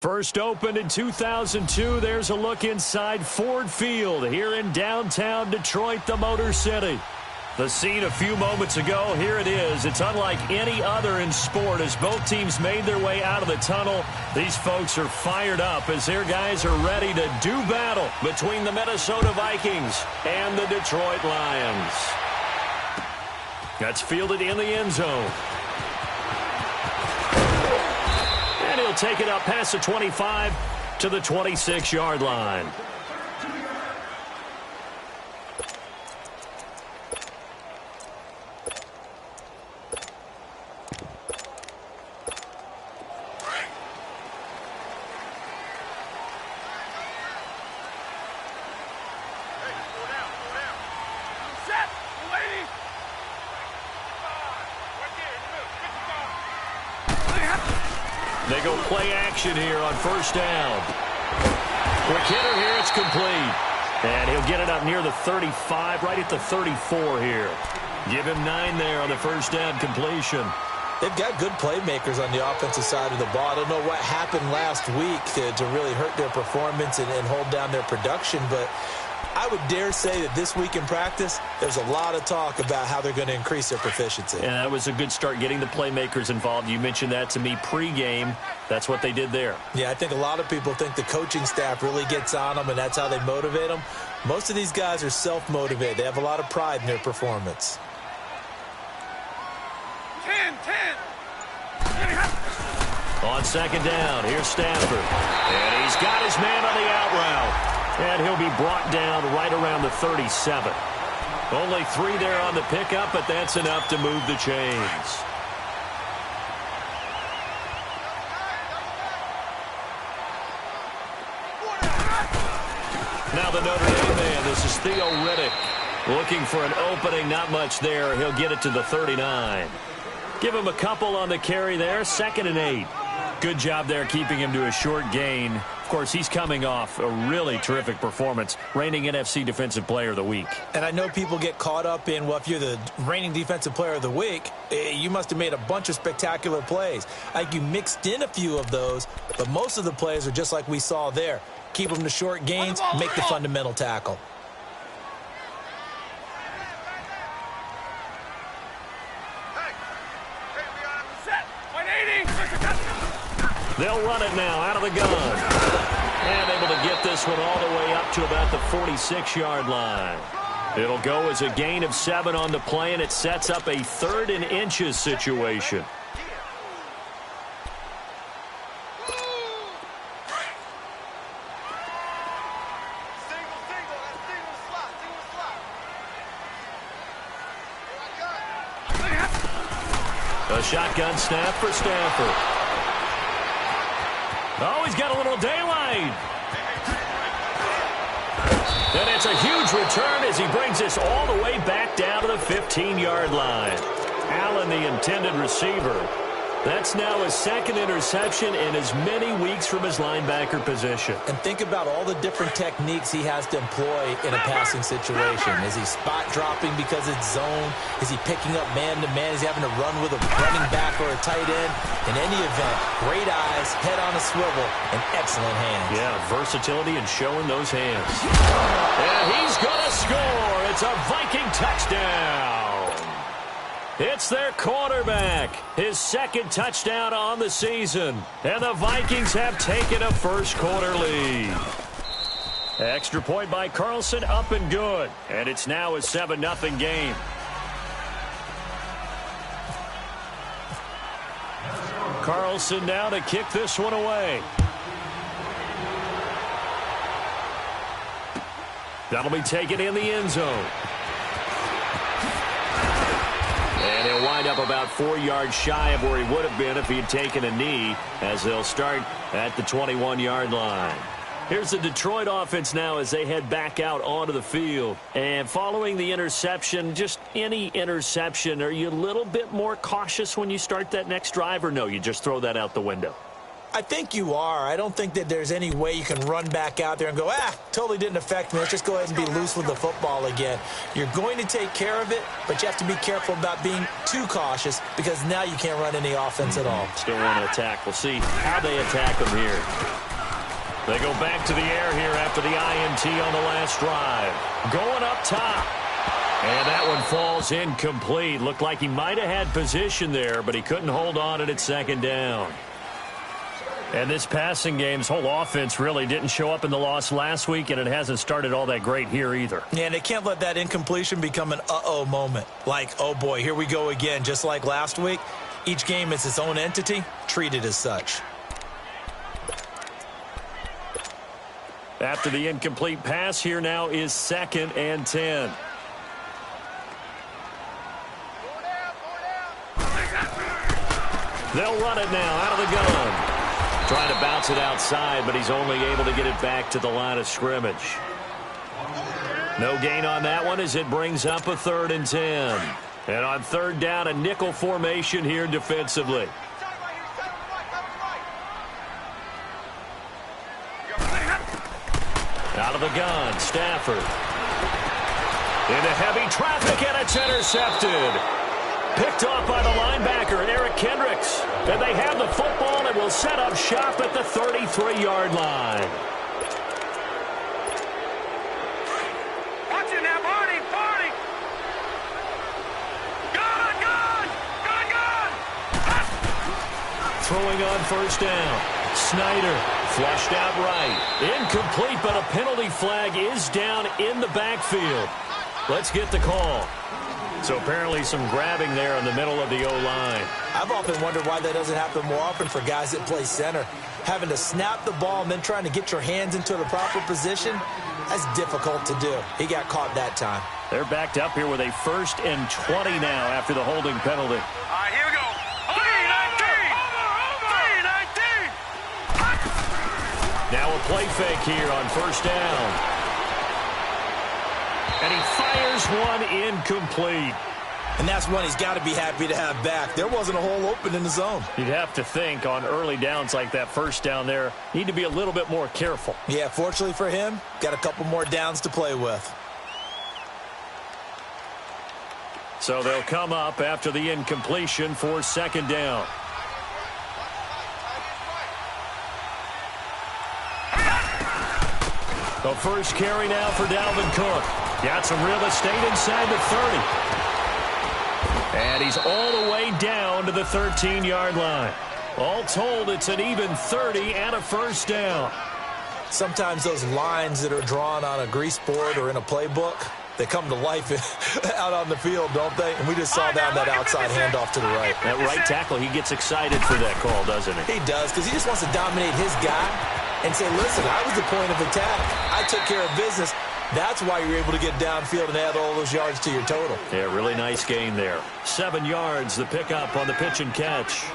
First opened in 2002, there's a look inside Ford Field here in downtown Detroit, the Motor City. The scene a few moments ago, here it is. It's unlike any other in sport as both teams made their way out of the tunnel. These folks are fired up as their guys are ready to do battle between the Minnesota Vikings and the Detroit Lions. That's fielded in the end zone. And he'll take it up past the 25 to the 26-yard line. They go play action here on first down. Quick hitter here, it's complete. And he'll get it up near the 35, right at the 34 here. Give him 9 there on the first down completion. They've got good playmakers on the offensive side of the ball. I don't know what happened last week to really hurt their performance and hold down their production, but I would dare say that this week in practice, there's a lot of talk about how they're going to increase their proficiency. And that was a good start, getting the playmakers involved. You mentioned that to me pregame. That's what they did there. Yeah, I think a lot of people think the coaching staff really gets on them, and that's how they motivate them. Most of these guys are self-motivated. They have a lot of pride in their performance. 10. On second down, here's Stafford. And he's got his man on the out route. And he'll be brought down right around the 37. Only 3 there on the pickup, but that's enough to move the chains. Now the Notre Dame man, this is Theo Riddick. Looking for an opening, not much there. He'll get it to the 39. Give him a couple on the carry there, 2nd and 8. Good job there keeping him to a short gain. Of course, he's coming off a really terrific performance, reigning NFC Defensive Player of the Week. And I know people get caught up in, well, if you're the reigning Defensive Player of the Week, you must have made a bunch of spectacular plays. Like you mixed in a few of those, but most of the plays are just like we saw there. Keep them to short gains, make the fundamental tackle. They'll run it now out of the gun. And able to get this one all the way up to about the 46-yard line. It'll go as a gain of 7 on the play, and it sets up a 3rd and inches situation. A shotgun snap for Stafford. Oh, he's got a little daylight. And it's a huge return as he brings this all the way back down to the 15-yard line. Allen, the intended receiver. That's now his 2nd interception in as many weeks from his linebacker position. And think about all the different techniques he has to employ in a passing situation. Is he spot dropping because it's zone? Is he picking up man-to-man? Is he having to run with a running back or a tight end? In any event, great eyes, head on a swivel, and excellent hands. Yeah, versatility and showing those hands. And he's going to score. It's a Viking touchdown. It's their quarterback, his 2nd touchdown on the season. And the Vikings have taken a first-quarter lead. Extra point by Carlson, up and good. And it's now a 7-0 game. Carlson now to kick this one away. That'll be taken in the end zone. And he'll wind up about 4 yards shy of where he would have been if he had taken a knee, as they'll start at the 21-yard line. Here's the Detroit offense now as they head back out onto the field. And following the interception, just any interception, are you a little bit more cautious when you start that next drive, or no, you just throw that out the window? I think you are. I don't think that there's any way you can run back out there and go, totally didn't affect me. Let's just go ahead and be loose with the football again. You're going to take care of it, but you have to be careful about being too cautious because now you can't run any offense at all. Still want to attack. We'll see how they attack them here. They go back to the air here after the INT on the last drive. Going up top. And that one falls incomplete. Looked like he might have had position there, but he couldn't hold on at second down. And this passing game's whole offense really didn't show up in the loss last week, and it hasn't started all that great here either. Yeah, and they can't let that incompletion become an uh-oh moment. Like, oh boy, here we go again, just like last week. Each game is its own entity, treated as such. After the incomplete pass, here now is 2nd and 10. They'll run it now out of the gun. Trying to bounce it outside, but he's only able to get it back to the line of scrimmage. No gain on that one as it brings up a 3rd and 10. And on 3rd down, a nickel formation here defensively. Out of the gun, Stafford. Into heavy traffic, and it's intercepted. Picked off by the linebacker, Eric Kendricks. And they have the football and will set up shop at the 33-yard line. Watch it now, Barney, Barney. Gun. Throwing on 1st down. Snyder flushed out right. Incomplete, but a penalty flag is down in the backfield. Let's get the call. So apparently some grabbing there in the middle of the O-line. I've often wondered why that doesn't happen more often for guys that play center. Having to snap the ball and then trying to get your hands into the proper position, that's difficult to do. He got caught that time. They're backed up here with a 1st and 20 now after the holding penalty. All right, here we go. 3-19. Now a play fake here on 1st down. And he fires one incomplete. And that's one he's got to be happy to have back. There wasn't a hole open in the zone. You'd have to think on early downs like that 1st down there, need to be a little bit more careful. Yeah, fortunately for him, got a couple more downs to play with. So they'll come up after the incompletion for 2nd down. The first carry now for Dalvin Cook. Got some real estate inside the 30. And he's all the way down to the 13-yard line. All told, it's an even 30 and a 1st down. Sometimes those lines that are drawn on a grease board or in a playbook, they come to life out on the field, don't they? And we just saw down that outside handoff to the right. That right tackle, he gets excited for that call, doesn't he? He does, because he just wants to dominate his guy and say, listen, I was the point of attack. I took care of business. That's why you're able to get downfield and add all those yards to your total. Yeah, really nice gain there. 7 yards, the pickup on the pitch and catch.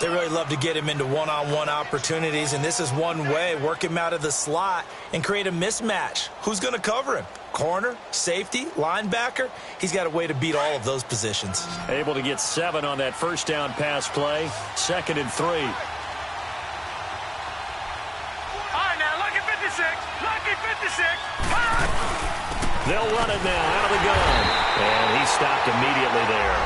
They really love to get him into one-on-one opportunities, and this is one way. Work him out of the slot and create a mismatch. Who's going to cover him? Corner, safety, linebacker? He's got a way to beat all of those positions. Able to get 7 on that 1st down pass play. 2nd and 3. All right, now, lucky 56. Lucky 56. They'll run it now out of the gun. And he stopped immediately there.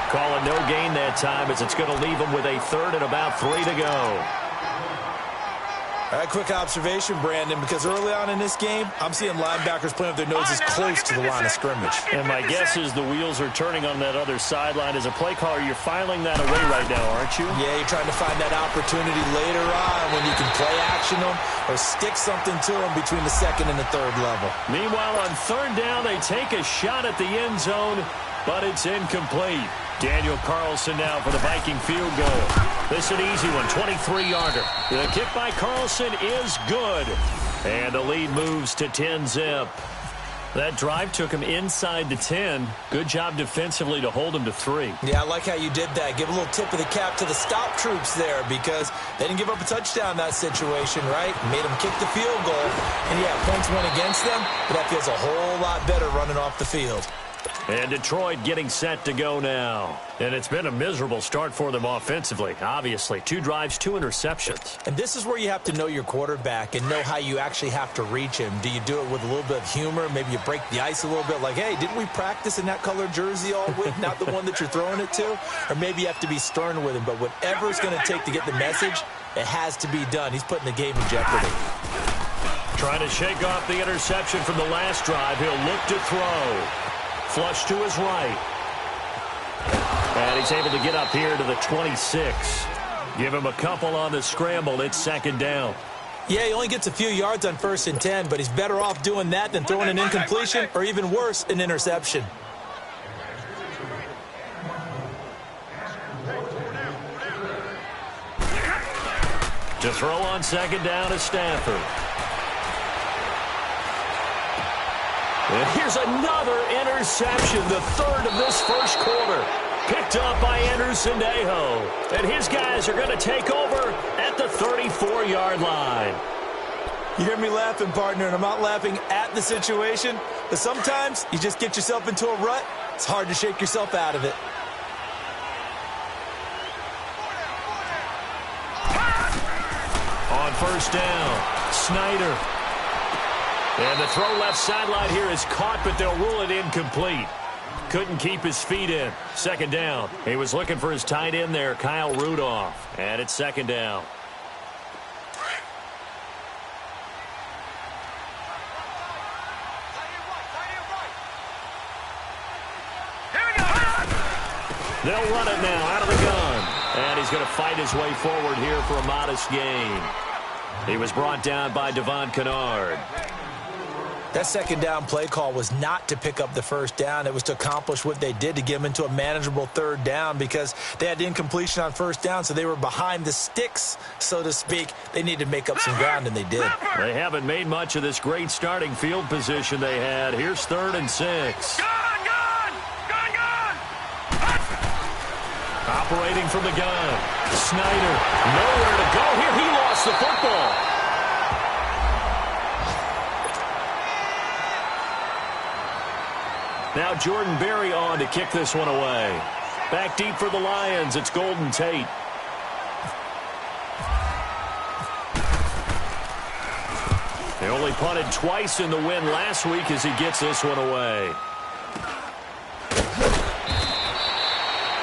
Calling no gain that time as it's going to leave him with a 3rd and about 3 to go. All right, quick observation, Brandon, because early on in this game, I'm seeing linebackers playing with their noses close to the line of scrimmage. And my guess is the wheels are turning on that other sideline. As a play caller, you're filing that away right now, aren't you? Yeah, you're trying to find that opportunity later on when you can play action them or stick something to them between the 2nd and the 3rd level. Meanwhile, on 3rd down, they take a shot at the end zone, but it's incomplete. Daniel Carlson now for the Viking field goal. This is an easy one, 23-yarder. The kick by Carlson is good. And the lead moves to 10-zip. That drive took him inside the 10. Good job defensively to hold him to 3. Yeah, I like how you did that. Give a little tip of the cap to the stop troops there because they didn't give up a touchdown in that situation, right? Made them kick the field goal. And, yeah, points went against them, but that feels a whole lot better running off the field. And Detroit getting set to go now. And it's been a miserable start for them offensively, obviously. 2 drives, 2 interceptions. And this is where you have to know your quarterback and know how you actually have to reach him. Do you do it with a little bit of humor? Maybe you break the ice a little bit like, hey, didn't we practice in that color jersey all week? Not the one that you're throwing it to? Or maybe you have to be stern with him. But whatever it's going to take to get the message, it has to be done. He's putting the game in jeopardy. Trying to shake off the interception from the last drive. He'll look to throw. Flush to his right. And he's able to get up here to the 26. Give him a couple on the scramble. It's 2nd down. Yeah, he only gets a few yards on 1st and 10, but he's better off doing that than throwing an incompletion or even worse, an interception. To throw on 2nd down is Stafford. And here's another interception, the 3rd of this first quarter. Picked up by Anderson Aho. And his guys are going to take over at the 34-yard line. You hear me laughing, partner, and I'm not laughing at the situation, but sometimes you just get yourself into a rut. It's hard to shake yourself out of it. On 1st down, Snyder. And the throw left sideline here is caught, but they'll rule it incomplete. Couldn't keep his feet in. 2nd down. He was looking for his tight end there, Kyle Rudolph. And it's 2nd down. They'll run it now out of the gun. And he's going to fight his way forward here for a modest gain. He was brought down by Devon Kennard. That 2nd down play call was not to pick up the 1st down. It was to accomplish what they did to get them into a manageable 3rd down because they had incompletion on 1st down, so they were behind the sticks, so to speak. They needed to make up some ground, and they did. They haven't made much of this great starting field position they had. Here's 3rd and 6. Gun! Operating from the gun. Snyder, nowhere to go here. He lost the football. Now Jordan Berry on to kick this one away. Back deep for the Lions, it's Golden Tate. They only punted twice in the win last week as he gets this one away.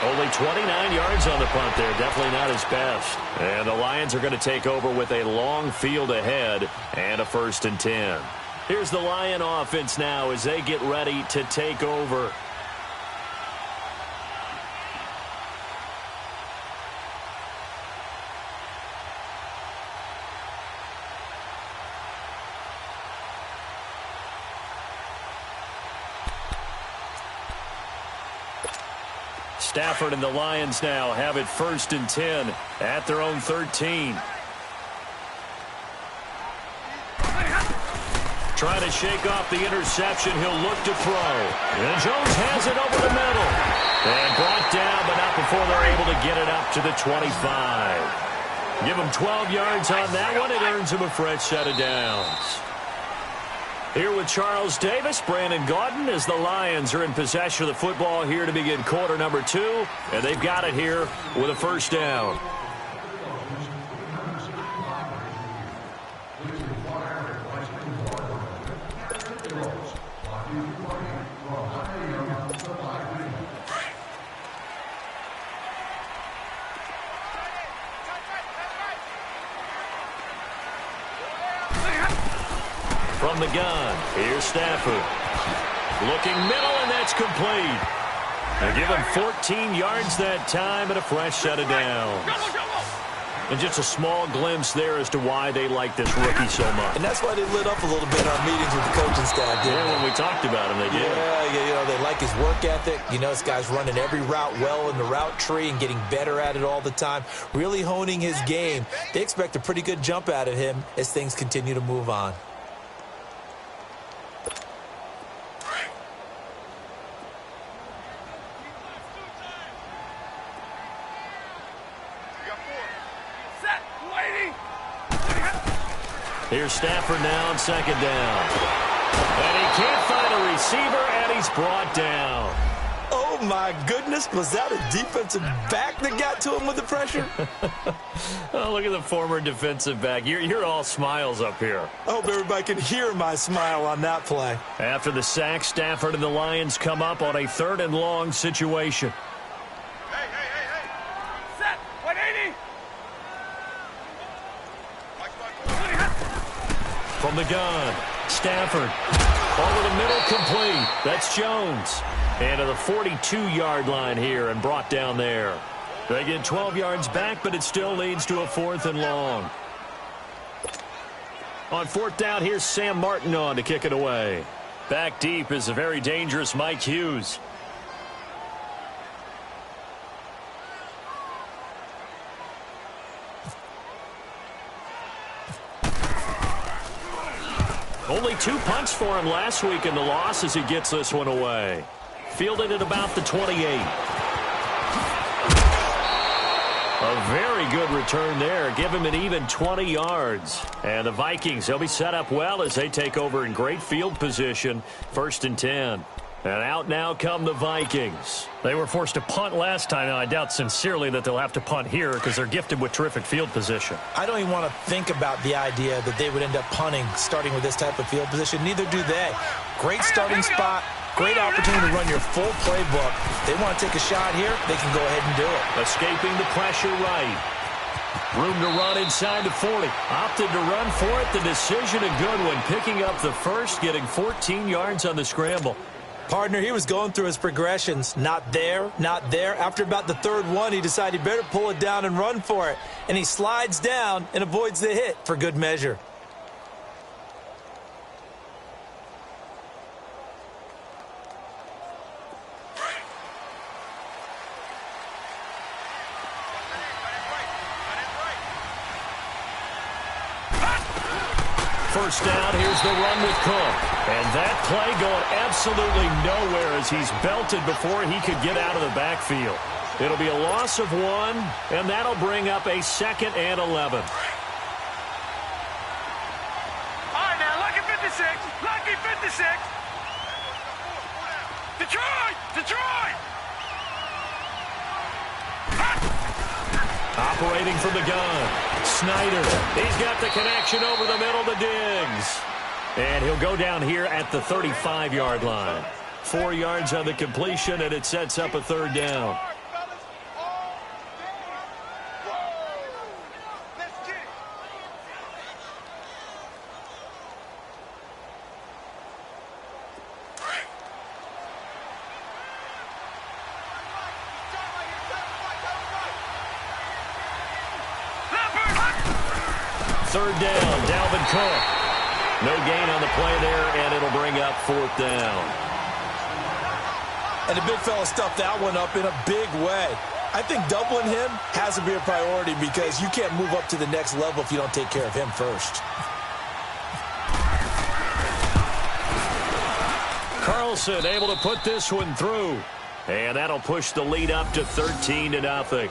Only 29 yards on the punt there. Definitely not his best. And the Lions are going to take over with a long field ahead and a 1st and 10. Here's the Lion offense now as they get ready to take over. Stafford and the Lions now have it 1st and 10 at their own 13. Trying to shake off the interception. He'll look to throw. And Jones has it over the middle. And brought down, but not before they're able to get it up to the 25. Give him 12 yards on that one. It earns him a fresh set of downs. Here with Charles Davis, Brandon Gaudin, as the Lions are in possession of the football here to begin quarter number 2. And they've got it here with a 1st down. From the gun, here's Stafford. Looking middle, and that's complete. They give him 14 yards that time and a fresh set of downs. And just a small glimpse there as to why they like this rookie so much. And that's why they lit up a little bit in our meetings with the coaching staff. Yeah, when we talked about him, they did. Yeah, you know, they like his work ethic. You know, this guy's running every route well in the route tree and getting better at it all the time, really honing his game. They expect a pretty good jump out of him as things continue to move on. Here's Stafford now on 2nd down. And he can't find a receiver, and he's brought down. Oh, my goodness. Was that a defensive back that got to him with the pressure? Oh, look at the former defensive back. You're all smiles up here. I hope everybody can hear my smile on that play. After the sack, Stafford and the Lions come up on a 3rd and long situation. Hey. Set. 180. From the gun, Stafford. Over the middle, complete. That's Jones. And to the 42-yard line here and brought down there. They get 12 yards back, but it still leads to a 4th and long. On 4th down, here's Sam Martin on to kick it away. Back deep is a very dangerous Mike Hughes. Only 2 punts for him last week in the loss as he gets this one away. Fielded at about the 28. A very good return there. Give him an even 20 yards. And the Vikings, they'll be set up well as they take over in great field position. 1st and 10. And out now come the Vikings. They were forced to punt last time. Now, I doubt sincerely that they'll have to punt here because they're gifted with terrific field position. I don't even want to think about the idea that they would end up punting starting with this type of field position. Neither do they. Great starting spot. Great opportunity to run your full playbook. They want to take a shot here, they can go ahead and do it. Escaping the pressure right. Room to run inside the 40. Opted to run for it. The decision a good one. Picking up the first, getting 14 yards on the scramble. Partner, he was going through his progressions. Not there, not there. After about the 3rd one, he decided he better pull it down and run for it. And he slides down and avoids the hit for good measure. First down, here's the run with Cook. And that play going absolutely nowhere as he's belted before he could get out of the backfield. It'll be a loss of 1, and that'll bring up a 2nd and 11. All right, now, lucky 56. Lucky 56. Detroit! Operating from the gun. Snyder. He's got the connection over the middle to Diggs. And he'll go down here at the 35-yard line. 4 yards on the completion, and it sets up a 3rd down. Third down, Dalvin Cook. No gain on the play there, and it'll bring up 4th down. And the big fella stuffed that one up in a big way. I think doubling him has to be a priority because you can't move up to the next level if you don't take care of him first. Carlson able to put this one through. And that'll push the lead up to 13-0.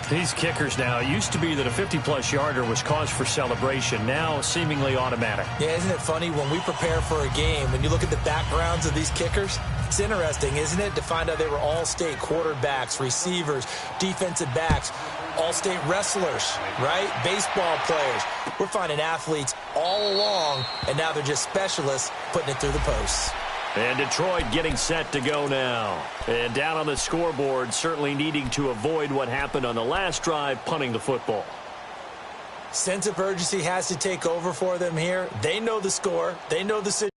These kickers now, it used to be that a 50-plus yarder was cause for celebration. Now, seemingly automatic. Yeah, isn't it funny when we prepare for a game, when you look at the backgrounds of these kickers, it's interesting, isn't it, to find out they were all-state quarterbacks, receivers, defensive backs, all-state wrestlers, right? Baseball players. We're finding athletes all along, and now they're just specialists putting it through the posts. And Detroit getting set to go now. And down on the scoreboard, certainly needing to avoid what happened on the last drive, punting the football. Sense of urgency has to take over for them here. They know the score. They know the situation.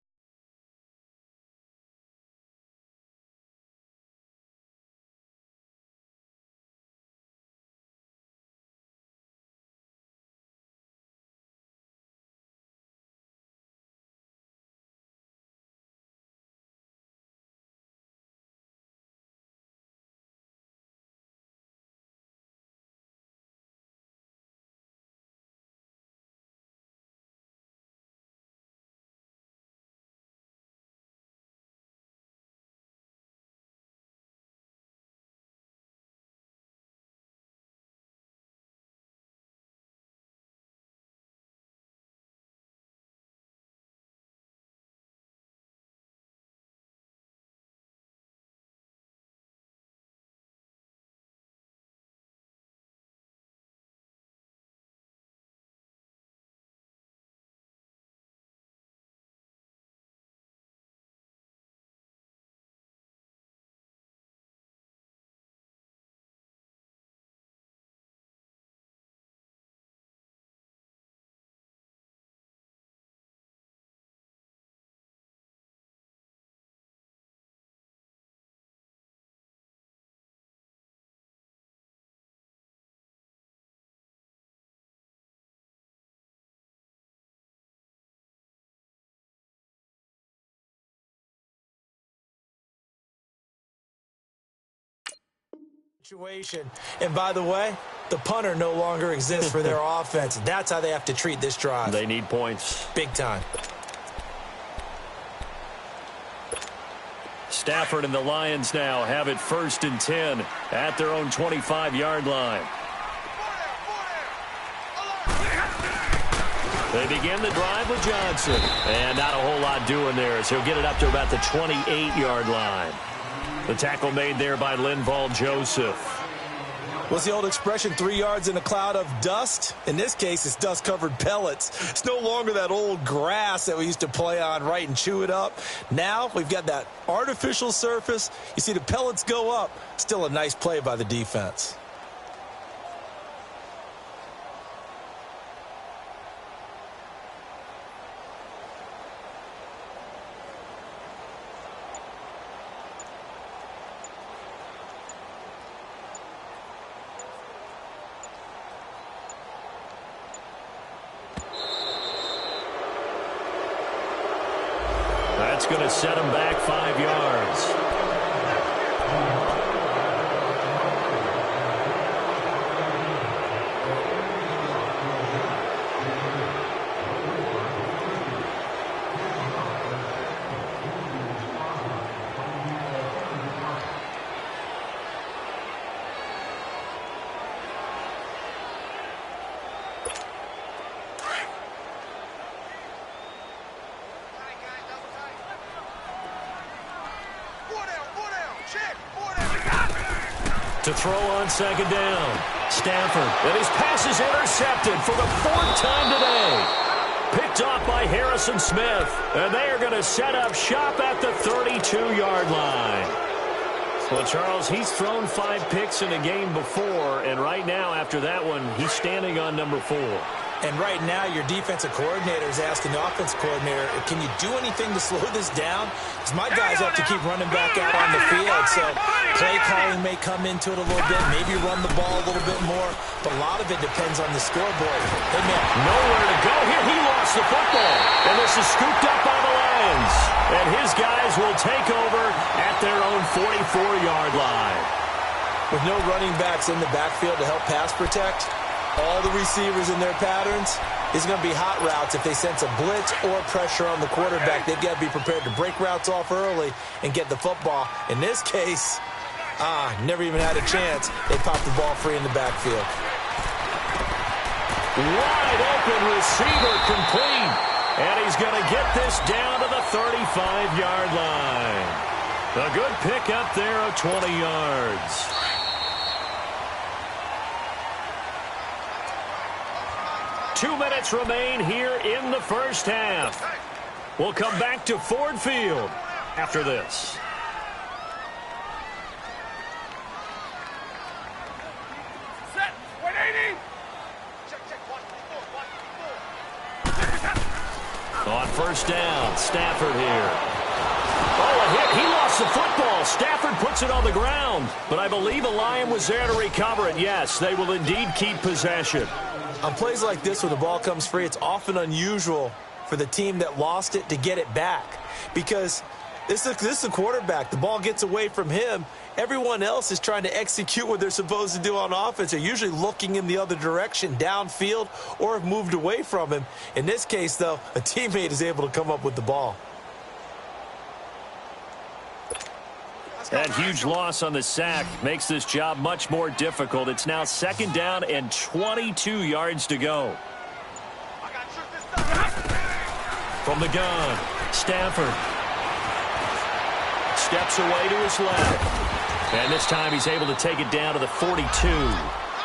situation. And by the way, the punter no longer exists for their offense. That's how they have to treat this drive. They need points. Big time. Stafford and the Lions now have it 1st and 10 at their own 25-yard line. They begin the drive with Johnson. And not a whole lot doing there as he'll get it up to about the 28-yard line. The tackle made there by Linval Joseph. What's the old expression, 3 yards in a cloud of dust? In this case, it's dust-covered pellets. It's no longer that old grass that we used to play on, right, and chew it up. Now we've got that artificial surface. You see the pellets go up. Still a nice play by the defense. That's going to set him back 5 yards. To throw on 2nd down. Stafford. And his pass is intercepted for the 4th time today. Picked off by Harrison Smith. And they are going to set up shop at the 32-yard line. Well, Charles, he's thrown 5 picks in a game before. And right now, after that one, he's standing on number 4. And right now, your defensive coordinator is asking the offense coordinator, can you do anything to slow this down? Because my guys have to keep running back out on the field. So play calling may come into it a little bit. Maybe run the ball a little bit more. But a lot of it depends on the scoreboard. Hey, man. Nowhere to go here. He lost the football. And this is scooped up by the Lions. And his guys will take over at their own 44-yard line. With no running backs in the backfield to help pass protect, all the receivers in their patterns, it's going to be hot routes if they sense a blitz or pressure on the quarterback. They've got to be prepared to break routes off early and get the football. In this case, never even had a chance. They popped the ball free in the backfield. Wide open receiver complete. And he's going to get this down to the 35-yard line. A good pick up there of 20 yards. Two minutes remain here in the first half. We'll come back to Ford Field after this. Set. 180. Check. 1, 4. On 1st down, Stafford here. Oh, a hit. He lost the football. Stafford puts it on the ground. But I believe a Lion was there to recover it. Yes, they will indeed keep possession. On plays like this where the ball comes free, it's often unusual for the team that lost it to get it back. Because this is the quarterback. The ball gets away from him. Everyone else is trying to execute what they're supposed to do on offense. They're usually looking in the other direction, downfield, or have moved away from him. In this case, though, a teammate is able to come up with the ball. That huge loss on the sack makes this job much more difficult. It's now 2nd down and 22 yards to go. From the gun, Stafford steps away to his left. And this time he's able to take it down to the 42.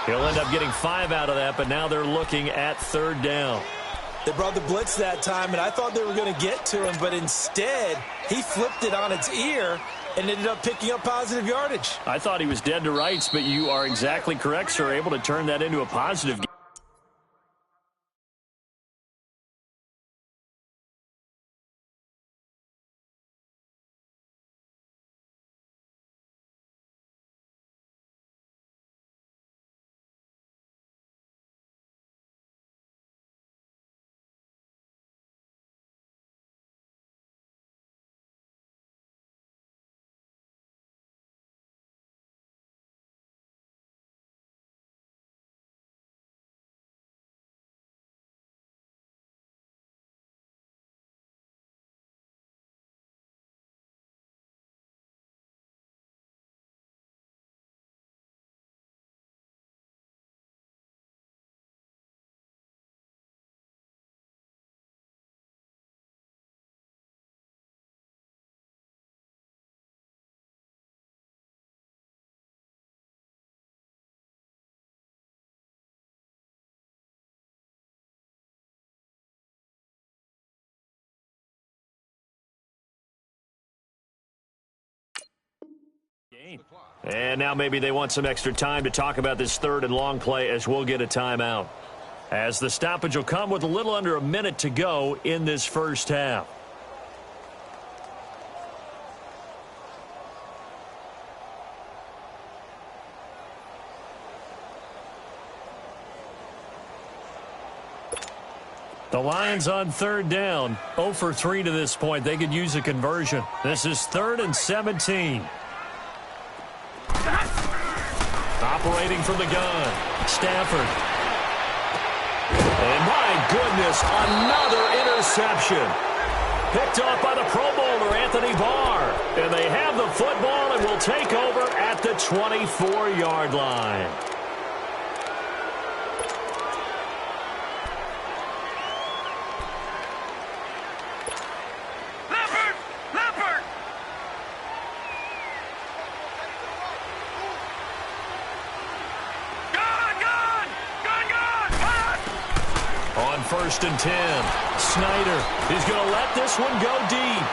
He'll end up getting 5 out of that, but now they're looking at 3rd down. They brought the blitz that time, and I thought they were going to get to him, but instead he flipped it on its ear and ended up picking up positive yardage. I thought he was dead to rights, but you are exactly correct, sir. Able to turn that into a positive And now maybe they want some extra time to talk about this third and long play as we'll get a timeout. As the stoppage will come with a little under a minute to go in this first half. The Lions on third down, 0 for 3 to this point. They could use a conversion. This is 3rd and 17. Operating from the gun, Stafford. And my goodness, another interception. Picked off by the Pro Bowler, Anthony Barr. And they have the football and will take over at the 24-yard line. First and 10. Snyder is going to let this one go deep.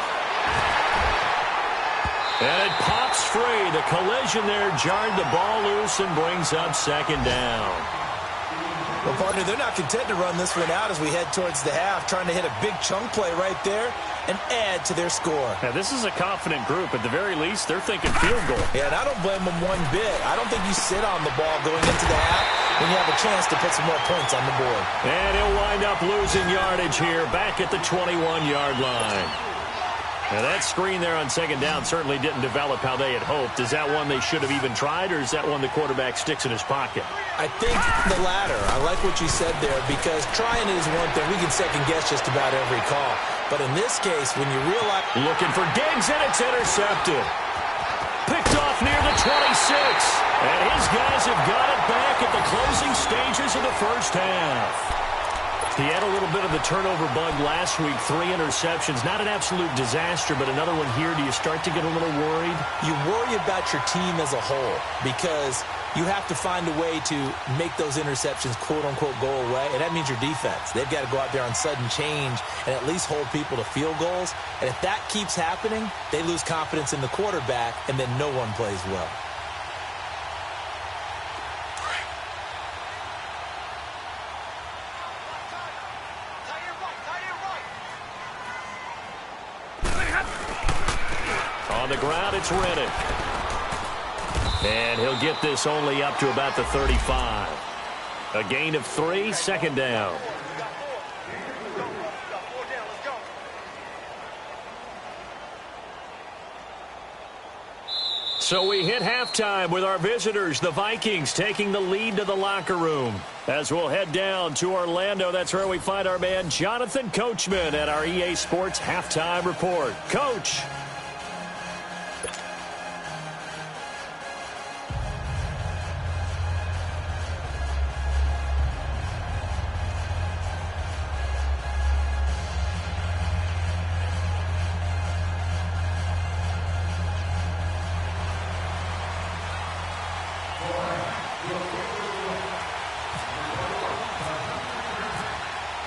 And it pops free. The collision there jarred the ball loose and brings up second down. Well, partner, they're not content to run this one out as we head towards the half, trying to hit a big chunk play right there and add to their score. Now, this is a confident group. At the very least, they're thinking field goal. Yeah, and I don't blame them one bit. I don't think you sit on the ball going into the half when you have a chance to put some more points on the board. And he'll wind up losing yardage here back at the 21-yard line. Now, that screen there on second down certainly didn't develop how they had hoped. Is that one they should have even tried, or is that one the quarterback sticks in his pocket? I think the latter. I like what you said there, because trying it is one thing. We can second-guess just about every call. But in this case, when you realize... Looking for Diggs, and it's intercepted. Picked off near the 26. And his guys have got it back at the closing stages of the first half. He had a little bit of the turnover bug last week, 3 interceptions. Not an absolute disaster, but another one here. Do you start to get a little worried? You worry about your team as a whole because you have to find a way to make those interceptions, quote-unquote, go away, and that means your defense. They've got to go out there on sudden change and at least hold people to field goals. And if that keeps happening, they lose confidence in the quarterback, and then no one plays well. On the ground, it's Reddick. And he'll get this only up to about the 35. A gain of 3, second down. So we hit halftime with our visitors, the Vikings, taking the lead to the locker room. As we'll head down to Orlando, that's where we find our man Jonathan Coachman at our EA Sports Halftime Report. Coach.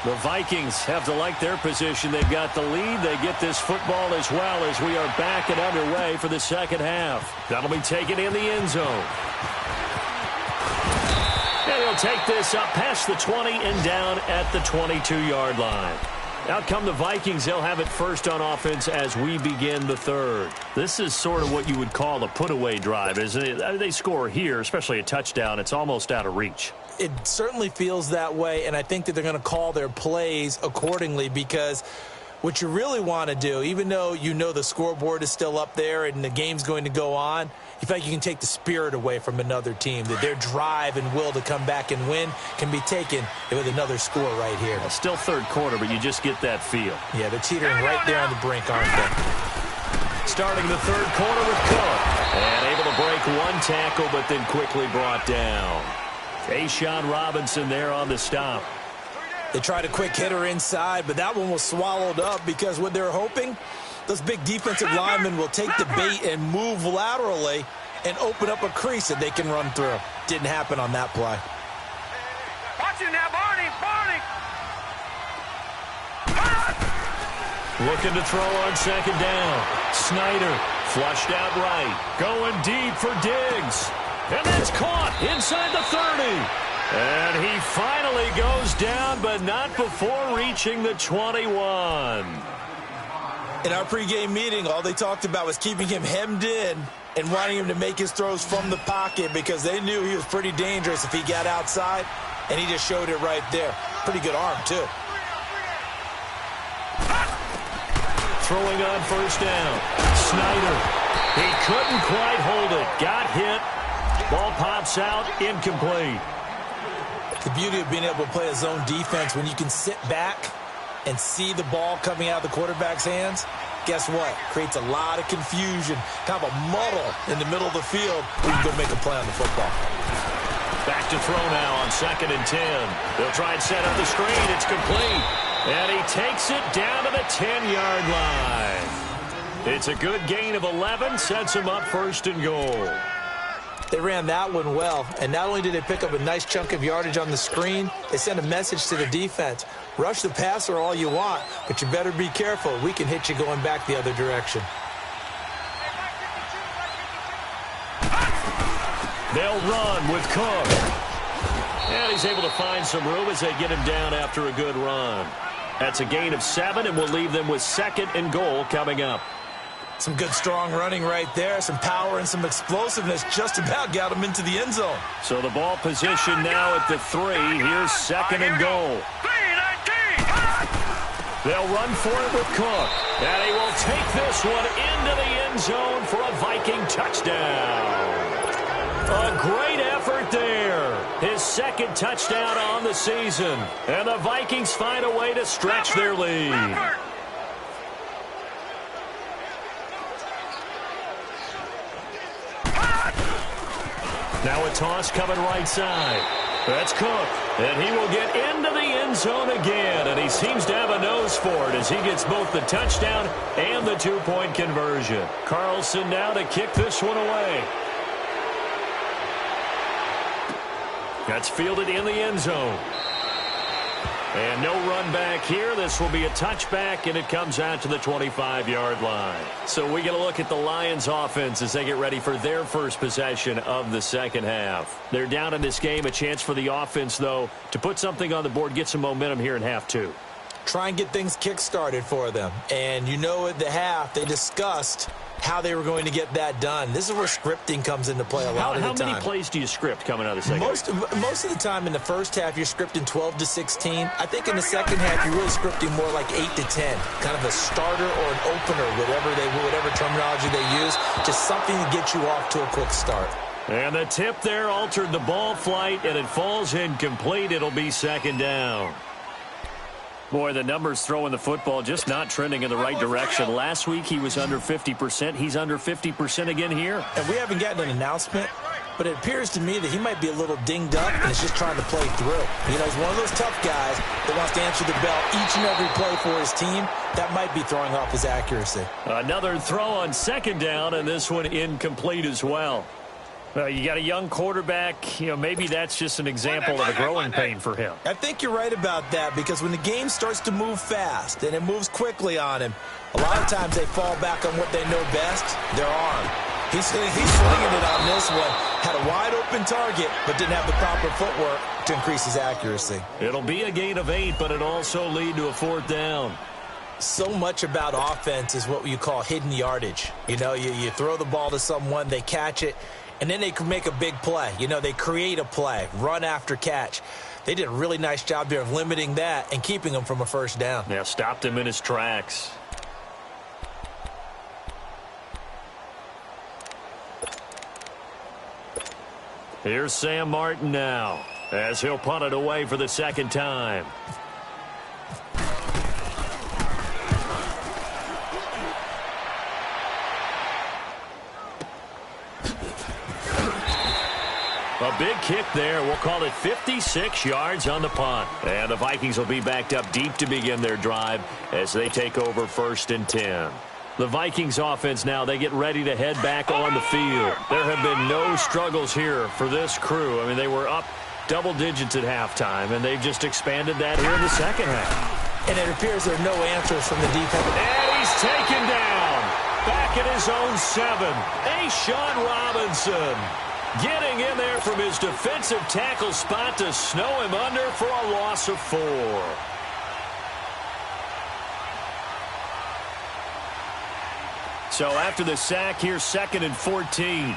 The Vikings have to like their position. They've got the lead. They get this football as well as we are back and underway for the second half. That'll be taken in the end zone. And he'll take this up past the 20 and down at the 22-yard line. Out come the Vikings. They'll have it first on offense as we begin the third. This is sort of what you would call a put-away drive, isn't it? They score here, especially a touchdown. It's almost out of reach. It certainly feels that way, and I think that they're going to call their plays accordingly because what you really want to do, even though you know the scoreboard is still up there and the game's going to go on, you feel like you can take the spirit away from another team, that their drive and will to come back and win can be taken with another score right here. Well, still third quarter, but you just get that feel. Yeah, they're teetering right there on the brink, aren't they? Starting the third quarter with Cook. And able to break one tackle, but then quickly brought down. A'Shawn Robinson there on the stop. They tried a quick hitter inside, but that one was swallowed up because what they're hoping, those big defensive linemen will take the bait and move laterally and open up a crease that they can run through. Didn't happen on that play. Watch it now, Barney! Looking to throw on second down. Snyder Flushed out right. Going deep for Diggs. And that's caught inside the 30. And he finally goes down, but not before reaching the 21. In our pregame meeting, all they talked about was keeping him hemmed in and wanting him to make his throws from the pocket because they knew he was pretty dangerous if he got outside, and he just showed it right there. Pretty good arm, too. Throwing on first down. Snyder. He couldn't quite hold it. Got hit. Ball pops out. Incomplete. The beauty of being able to play a zone defense when you can sit back and see the ball coming out of the quarterback's hands, guess what? Creates a lot of confusion, kind of a muddle in the middle of the field where you can go make a play on the football. Back to throw now on 2nd and 10. They'll try and set up the screen. It's complete. And he takes it down to the 10-yard line. It's a good gain of 11. Sets him up 1st and goal. They ran that one well, and not only did they pick up a nice chunk of yardage on the screen, they sent a message to the defense. Rush the passer all you want, but you better be careful. We can hit you going back the other direction. They'll run with Cook. And he's able to find some room as they get him down after a good run. That's a gain of 7, and we'll leave them with 2nd and goal coming up. Some good, strong running right there. Some power and some explosiveness just about got him into the end zone. So the ball position now at the 3. Here's 2nd and goal. They'll run for it with Cook. And he will take this one into the end zone for a Viking touchdown. A great effort there. His 2nd touchdown on the season. And the Vikings find a way to stretch their lead. Now a toss coming right side. That's Cook. And he will get into the end zone again. And he seems to have a nose for it as he gets both the touchdown and the 2-point conversion. Carlson now to kick this one away. That's fielded in the end zone. And no run back here. This will be a touchback, and it comes out to the 25-yard line. So we get a look at the Lions offense as they get ready for their first possession of the second half. They're down in this game. A chance for the offense, though, to put something on the board, get some momentum here in half 2. Try and get things kick-started for them. And you know at the half, they discussed how they were going to get that done. This is where scripting comes into play a lot of the time. How many plays do you script coming out of the second half? Most of the time in the first half, you're scripting 12 to 16. I think in the second half, you're really scripting more like 8 to 10. Kind of a starter or an opener, whatever terminology they use. Just something to get you off to a quick start. And the tip there altered the ball flight, and it falls incomplete. It'll be 2nd down. Boy, the numbers throwing the football just not trending in the right direction. Last week he was under 50%. He's under 50% again here. And we haven't gotten an announcement, but it appears to me that he might be a little dinged up and is just trying to play through. You know, he's one of those tough guys that wants to answer the bell each and every play for his team. That might be throwing off his accuracy. Another throw on 2nd down, and this one incomplete as well. You got a young quarterback. You know, maybe that's just an example of a growing pain for him. I think you're right about that because when the game starts to move fast and it moves quickly on him, a lot of times they fall back on what they know best, their arm. He's slinging it on this one. Had a wide-open target, but didn't have the proper footwork to increase his accuracy. It'll be a gain of 8, but it'll also lead to a 4th down. So much about offense is what you call hidden yardage. You know, you throw the ball to someone, they catch it, and then they can make a big play. You know, they create a play, run after catch. They did a really nice job there of limiting that and keeping him from a 1st down. Yeah, stopped him in his tracks. Here's Sam Martin now as he'll punt it away for the 2nd time. A big kick there. We'll call it 56 yards on the punt. And the Vikings will be backed up deep to begin their drive as they take over 1st and 10. The Vikings offense now, they get ready to head back on the field. There have been no struggles here for this crew. I mean, they were up double digits at halftime, and they've just expanded that here in the second half. And it appears there are no answers from the defense. And he's taken down. back at his own 7. A'Shawn Robinson getting in there from his defensive tackle spot to snow him under for a loss of 4. So after the sack, here's 2nd and 14.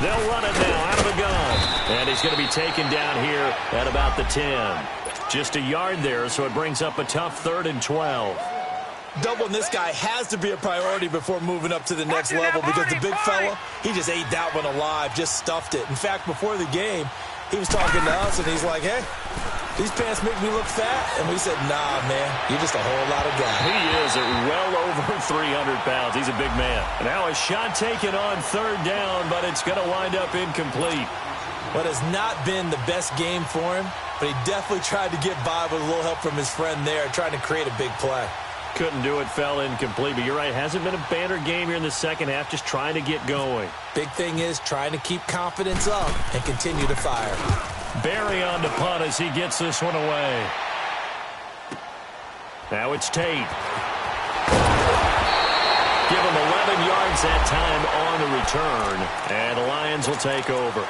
They'll run it now out of the gun. And he's going to be taken down here at about the 10. Just a yard there, so it brings up a tough 3rd and 12. Doubling this guy has to be a priority before moving up to the next level because the big fella, he just ate that one alive, just stuffed it. In fact, before the game, he was talking to us, and he's like, hey, these pants make me look fat. And we said, nah, man, you're just a whole lot of guy. He is at well over 300 pounds. He's a big man. Now a shot taken on 3rd down, but it's going to wind up incomplete. What has not been the best game for him, but he definitely tried to get by with a little help from his friend there, trying to create a big play. Couldn't do it, fell incomplete. But you're right, hasn't been a banner game here in the second half, just trying to get going. Big thing is trying to keep confidence up and continue to fire. Barry on the punt as he gets this one away. Now it's Tate. Give him 11 yards that time on the return, and the Lions will take over.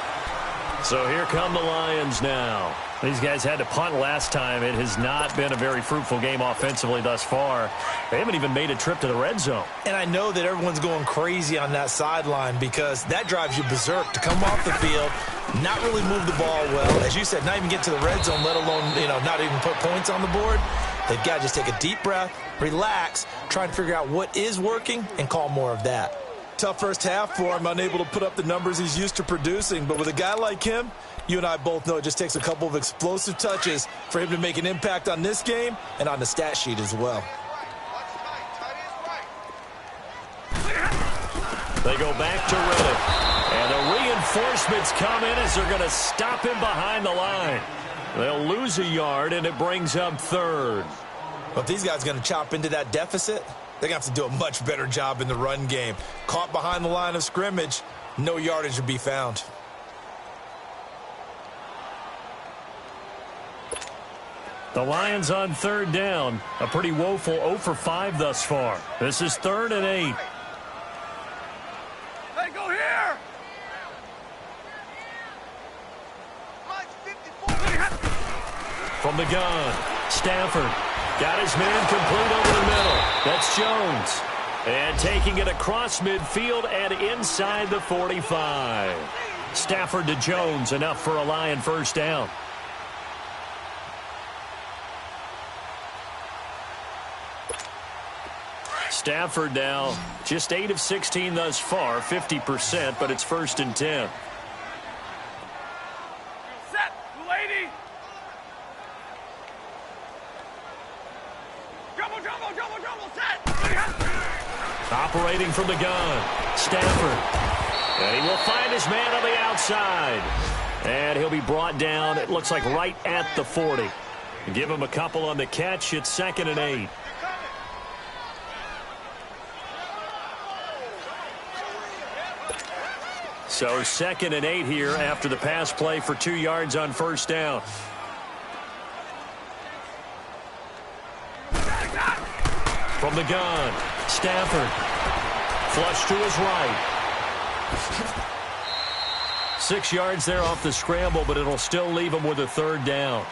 So here come the Lions now. These guys had to punt last time. It has not been a very fruitful game offensively thus far. They haven't even made a trip to the red zone. And I know that everyone's going crazy on that sideline because that drives you berserk to come off the field, not really move the ball well. As you said, not even get to the red zone, let alone, not even put points on the board. They've got to just take a deep breath, relax, try and figure out what is working and call more of that. Tough first half for him, unable to put up the numbers he's used to producing. But with a guy like him, you and I both know it just takes a couple of explosive touches for him to make an impact on this game and on the stat sheet as well. They go back to Riddick. And the reinforcements come in as they're going to stop him behind the line. They'll lose a yard, and it brings up 3rd. But if these guys are going to chop into that deficit, they're going to have to do a much better job in the run game. Caught behind the line of scrimmage, no yardage to be found. The Lions on 3rd down. A pretty woeful 0 for 5 thus far. This is 3rd and 8. Hey, go here! From the gun, Stafford got his man complete over the middle. That's Jones. And taking it across midfield and inside the 45. Stafford to Jones, enough for a Lion first down. Stafford now just 8 of 16 thus far, 50%, but it's 1st and 10. Set, lady! Double, set! Operating from the gun, Stafford. And he will find his man on the outside. And he'll be brought down, it looks like right at the 40. Give him a couple on the catch, it's 2nd and 8. So 2nd and 8 here after the pass play for 2 yards on first down. From the gun, Stafford. Flush to his right. 6 yards there off the scramble, but it'll still leave him with a 3rd down.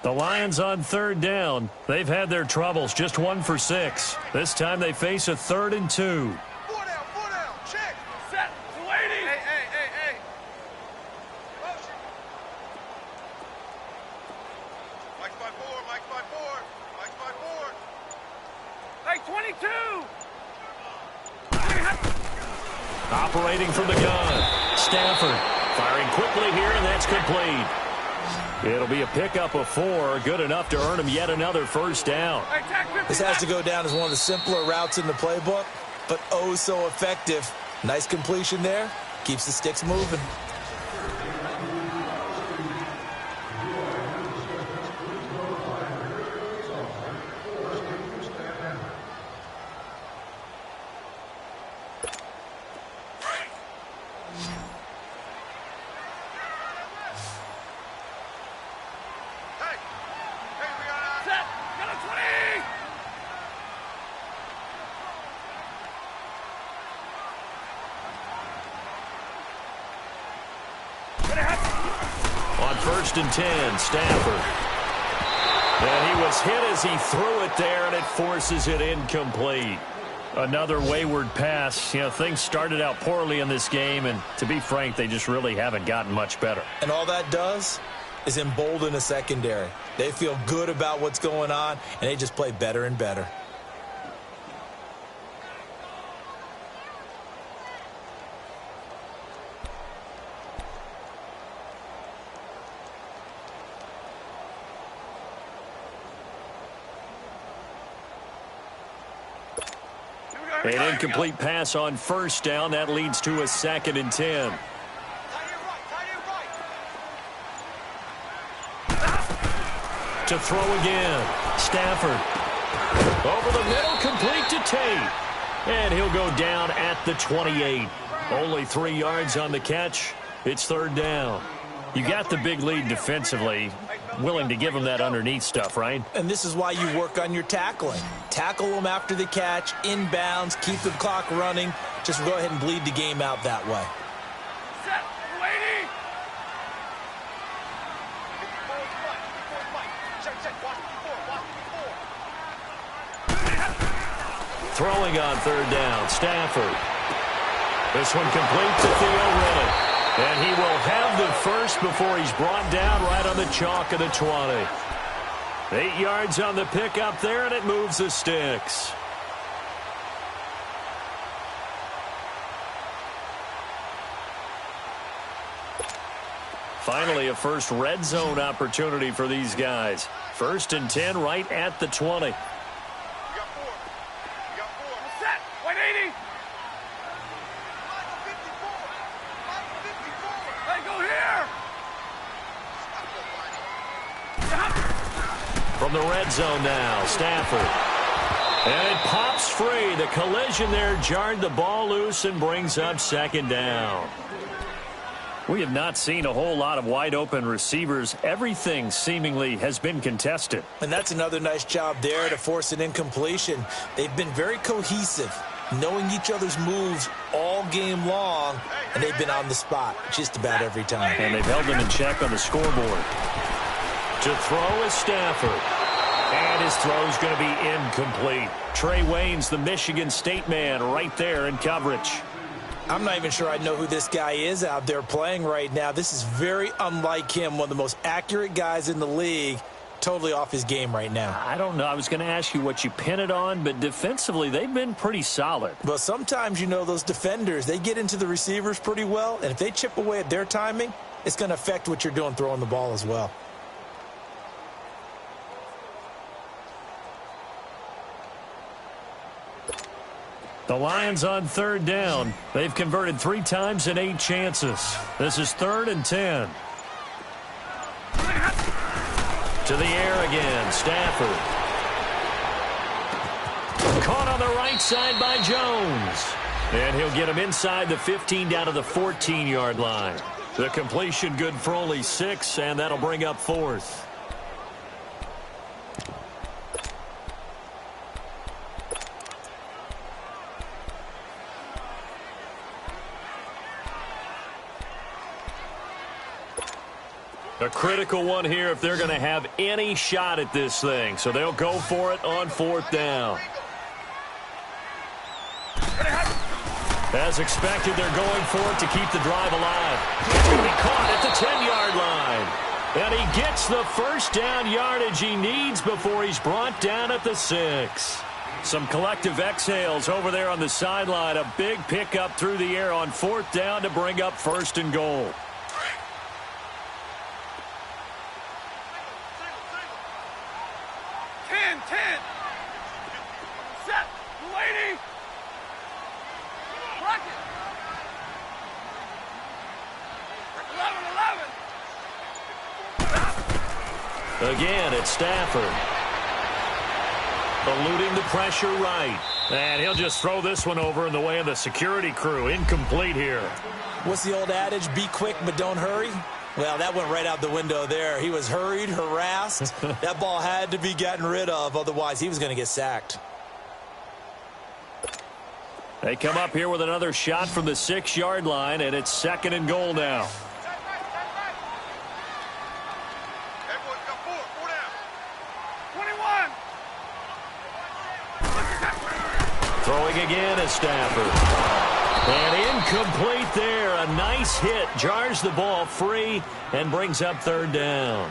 The Lions on 3rd down. They've had their troubles, just 1 for 6. This time they face a 3rd and 2. 4 down, check. Set, lady. Hey. Motion. Mike's by 4. Hey, 22. Operating from the gun. Stafford firing quickly here, and that's complete. It'll be a pickup of 4, good enough to earn him yet another first down. This has to go down as one of the simpler routes in the playbook, but oh so effective. Nice completion there. Keeps the sticks moving. first and 10, Stafford. And he was hit as he threw it there, and it forces it incomplete. Another wayward pass. You know, things started out poorly in this game, and to be frank, they just really haven't gotten much better. And all that does is embolden the secondary. They feel good about what's going on, and they just play better and better. An incomplete pass on first down. That leads to a 2nd and 10. To throw again. Stafford. Over the middle, complete to Tate. And he'll go down at the 28. Only 3 yards on the catch. It's 3rd down. You got the big lead defensively. Willing to give them that underneath stuff, right? And this is why you work on your tackling. Tackle them after the catch, inbounds, keep the clock running. Just go ahead and bleed the game out that way. Set, lady. Throwing on 3rd down, Stafford. This one complete to Theo Riddick. And he will have the first before he's brought down right on the chalk of the 20. 8 yards on the pickup there, and it moves the sticks. Finally, a first red zone opportunity for these guys. 1st and 10 right at the 20. Set, 180. Hey, go here. From the red zone now, Stafford. And it pops free. The collision there jarred the ball loose and brings up 2nd down. We have not seen a whole lot of wide open receivers. Everything seemingly has been contested. And that's another nice job there to force an incompletion. They've been very cohesive, knowing each other's moves all game long, and they've been on the spot just about every time. And they've held them in check on the scoreboard. To throw is Stafford. And his throw's going to be incomplete. Trey Waynes, the Michigan State man, right there in coverage. I'm not even sure I know who this guy is out there playing right now. This is very unlike him, one of the most accurate guys in the league. Totally off his game right now. I don't know. I was going to ask you what you pin it on, but defensively, they've been pretty solid. Well, sometimes, you know, those defenders, they get into the receivers pretty well, and if they chip away at their timing, it's going to affect what you're doing throwing the ball as well. The Lions on 3rd down. They've converted 3 times in 8 chances. This is 3rd and 10. To the air again, Stafford. Caught on the right side by Jones. And he'll get him inside the 15 down to the 14-yard line. The completion good for only 6, and that'll bring up 4th. A critical one here if they're going to have any shot at this thing. So they'll go for it on 4th down. As expected, they're going for it to keep the drive alive. It's going to be caught at the 10-yard line. And he gets the first down yardage he needs before he's brought down at the 6. Some collective exhales over there on the sideline. A big pickup through the air on 4th down to bring up 1st and goal. Again, it's Stafford. Eluding the pressure right. And he'll just throw this one over in the way of the security crew. Incomplete here. What's the old adage? Be quick, but don't hurry. Well, that went right out the window there. He was hurried, harassed. That ball had to be gotten rid of. Otherwise, he was going to get sacked. They come up here with another shot from the 6-yard line, and it's 2nd and goal now. Throwing again is Stafford. And incomplete there. A nice hit. Jars the ball free and brings up third down.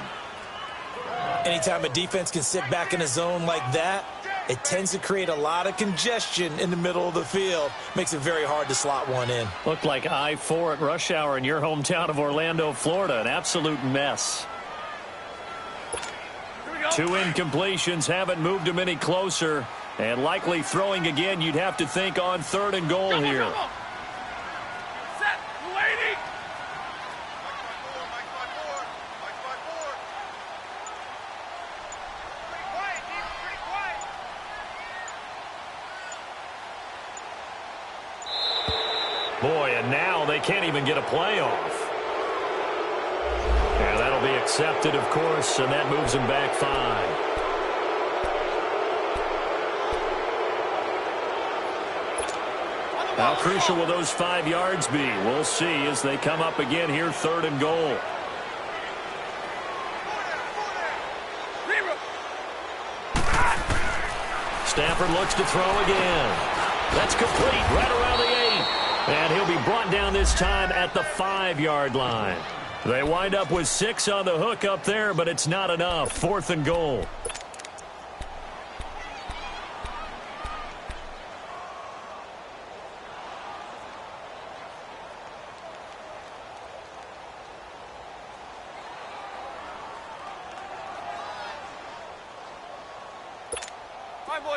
Anytime a defense can sit back in a zone like that, it tends to create a lot of congestion in the middle of the field. Makes it very hard to slot one in. Looked like I-4 at rush hour in your hometown of Orlando, Florida. An absolute mess. 2 incompletions haven't moved him any closer. And likely throwing again, you'd have to think on 3rd and goal here. Set, lady. Boy, and now they can't even get a playoff. And that'll be accepted, of course, and that moves them back 5. How crucial will those 5 yards be? We'll see as they come up again here, 3rd and goal. Stafford looks to throw again. That's complete right around the 8. And he'll be brought down this time at the 5-yard line. They wind up with 6 on the hook up there, but it's not enough. 4th and goal.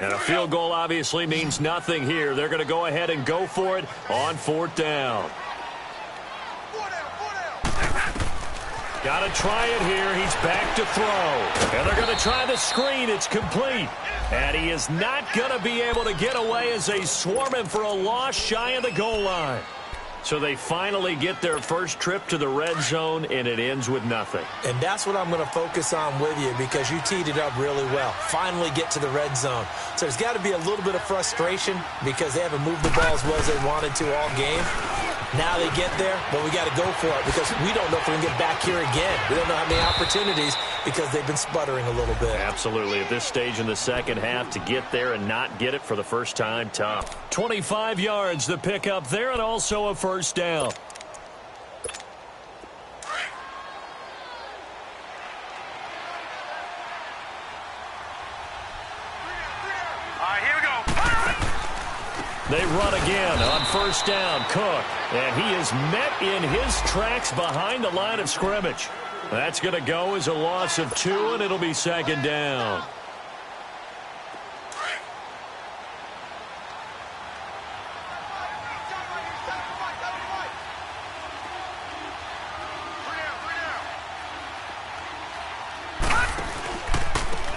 And a field goal obviously means nothing here. They're going to go ahead and go for it on 4th down. Got to try it here. He's back to throw. And they're going to try the screen. It's complete. And he is not going to be able to get away as they swarm him for a loss shy of the goal line. So they finally get their first trip to the red zone, and it ends with nothing. And that's what I'm going to focus on with you because you teed it up really well. Finally get to the red zone. So there's got to be a little bit of frustration because they haven't moved the ball as well as they wanted to all game. Now they get there, but we got to go for it because we don't know if we can get back here again. We don't know how many opportunities because they've been sputtering a little bit. Absolutely. At this stage in the second half, to get there and not get it for the first time, tough. 25 yards the pickup there and also a first down. Here we go. They run again on first down. Cook. And he is met in his tracks behind the line of scrimmage. That's going to go as a loss of 2, and it'll be second down.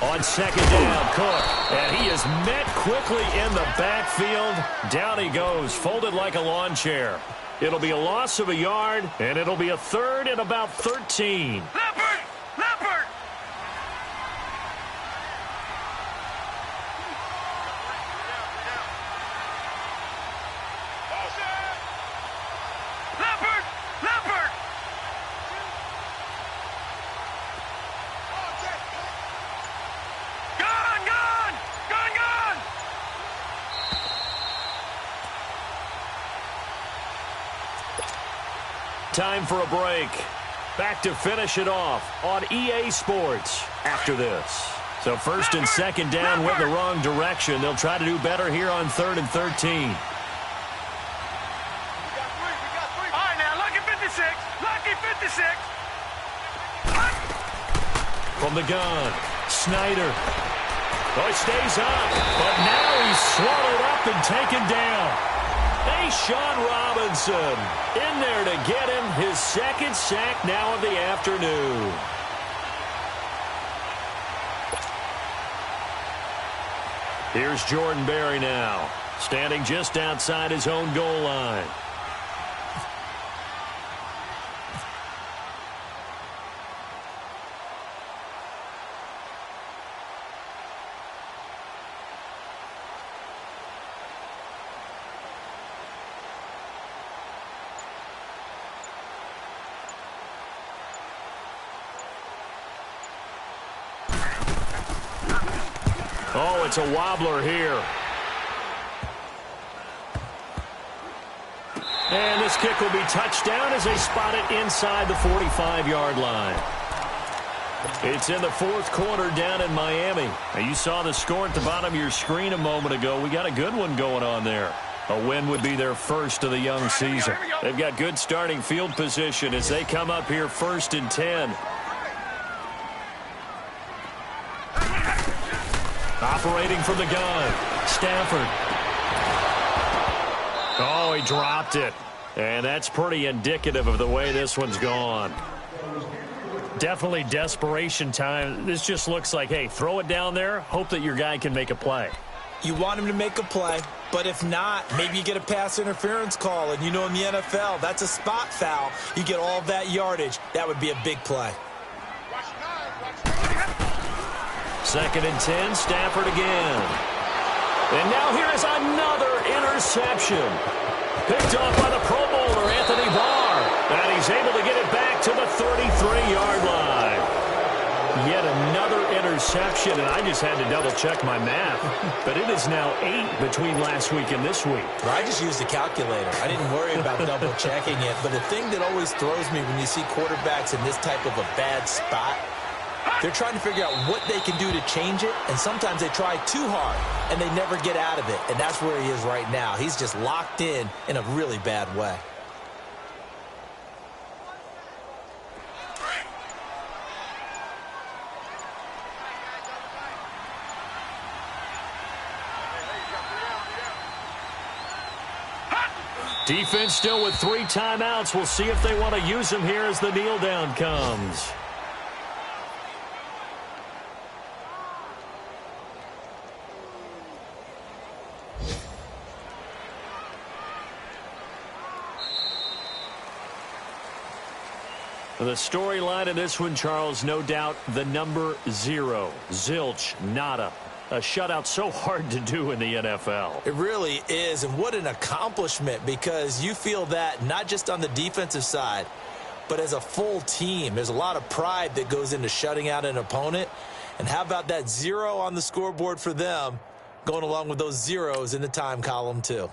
On second down, Cook. And he is met quickly in the backfield. Down he goes, folded like a lawn chair. It'll be a loss of a yard, and it'll be a 3rd and about 13. Leopard! Leopard! Leopard! Leopard! Gone! Gone! Gone! Gone! Time for a break. Back to finish it off on EA Sports after this. So first and second down went the wrong direction. They'll try to do better here on 3rd and 13. All right, now, lucky 56. Lucky 56. From the gun, Snyder. Oh, he stays up, but now he's swallowed up and taken down. Hey, Sean Robinson in there to get him his second sack now of the afternoon. Here's Jordan Berry now, standing just outside his own goal line. Oh, it's a wobbler here. And this kick will be touched down as they spot it inside the 45-yard line. It's in the fourth quarter down in Miami. Now, you saw the score at the bottom of your screen a moment ago. We got a good one going on there. A win would be their first of the young season. They've got good starting field position as they come up here 1st and 10. Operating from the gun, Stafford. Oh, he dropped it. And that's pretty indicative of the way this one's gone. Definitely desperation time. This just looks like, hey, throw it down there, hope that your guy can make a play. You want him to make a play, but if not, maybe you get a pass interference call. And you know in the NFL, that's a spot foul. You get all of that yardage. That would be a big play. 2nd and 10, Stafford again. And now here is another interception. Picked off by the Pro Bowler, Anthony Barr. And he's able to get it back to the 33-yard line. Yet another interception, and I just had to double-check my math. But it is now 8 between last week and this week. Well, I just used a calculator. I didn't worry about double-checking it. But the thing that always throws me when you see quarterbacks in this type of a bad spot, they're trying to figure out what they can do to change it, and sometimes they try too hard, and they never get out of it. And that's where he is right now. He's just locked in a really bad way. Defense still with 3 timeouts. We'll see if they want to use them here as the kneel down comes. The storyline in this one, Charles, no doubt the number 0. Zilch, nada. A shutout so hard to do in the NFL. It really is, and what an accomplishment, because you feel that not just on the defensive side, but as a full team. There's a lot of pride that goes into shutting out an opponent. And how about that 0 on the scoreboard for them, going along with those zeros in the time column too.